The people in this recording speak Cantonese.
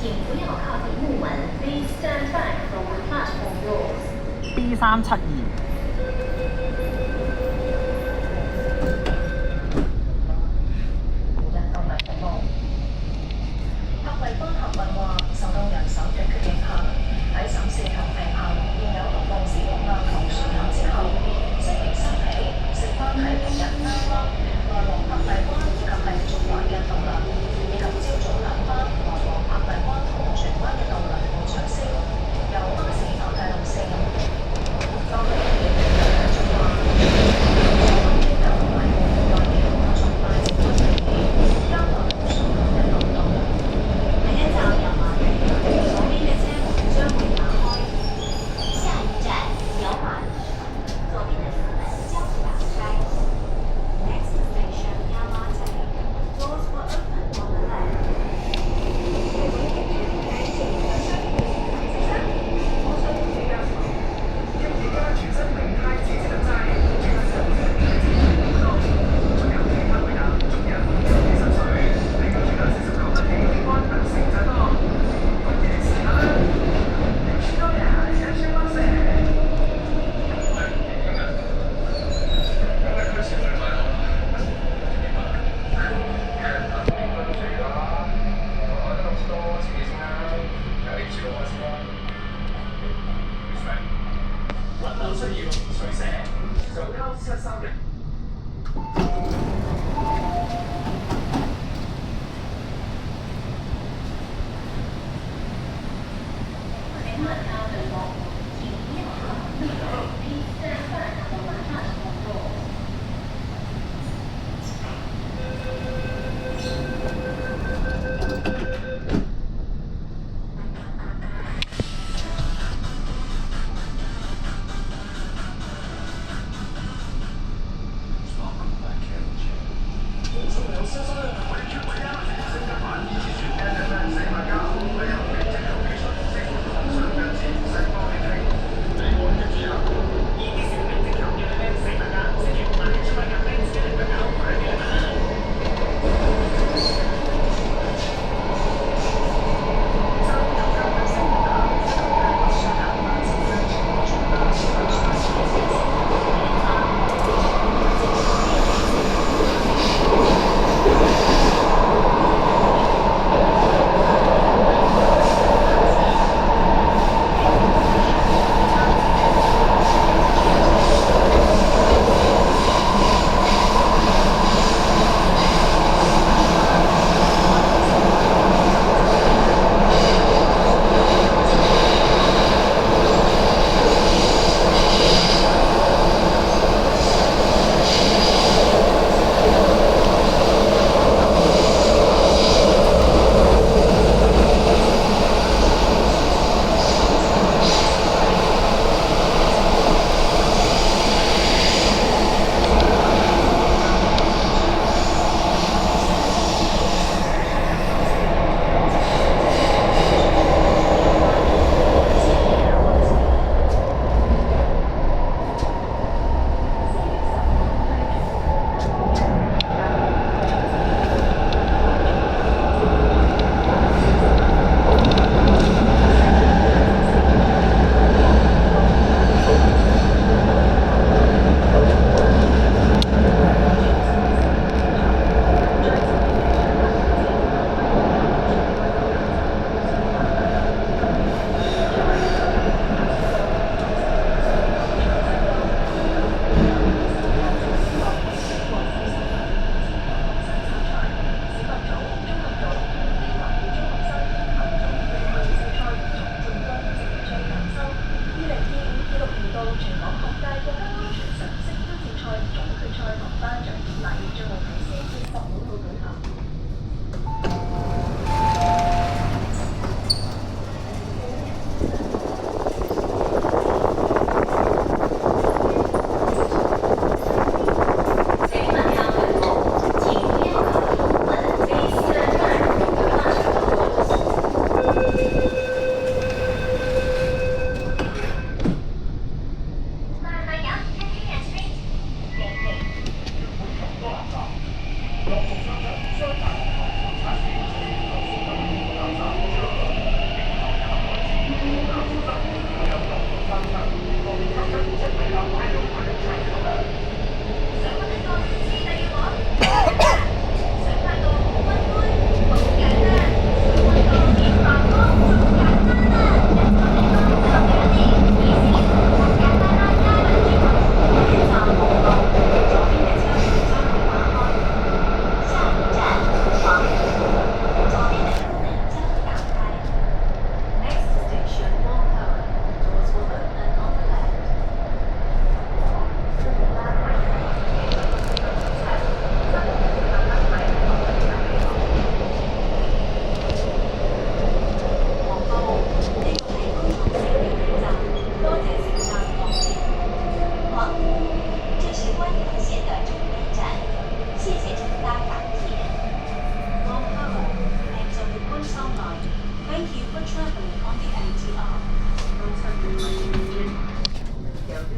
请不要靠近木门。Please stand back from the platform doors. B372泊位關客運話受到人手短缺影響，喺審視及評衡現有服務使用量同需求之後，星期三起食翻喺平日啱啱來往泊位關以及係中環嘅渡輪，以及朝早兩班來往泊位關同荃灣嘅渡輪會取消，由巴士代替路線。當局亦中環、東京九龍同埋內地從快捷分離點交流所有嘅流動。第一站油麻地，左邊嘅車門將會打開。下一站油麻地，左邊的車門將會打開。Next station Yamata. Doors will open on the left. 全新名泰自製特製，專製手製泰自製葡萄，仲有其他配搭，仲有20水，另外仲有49蚊起安特成就多，快啲嚟試下啦！多呀，香香灣食。開始去買樓啦，邊個都嚟啦，我買得咁多，自己先啦，有啲住我先啦。揾樓需要水寫，上交730。請勿靠近幕門，請不要靠近木門。Please stand back from the platform doors. 星當啲 LGR 都出現咗轉，由於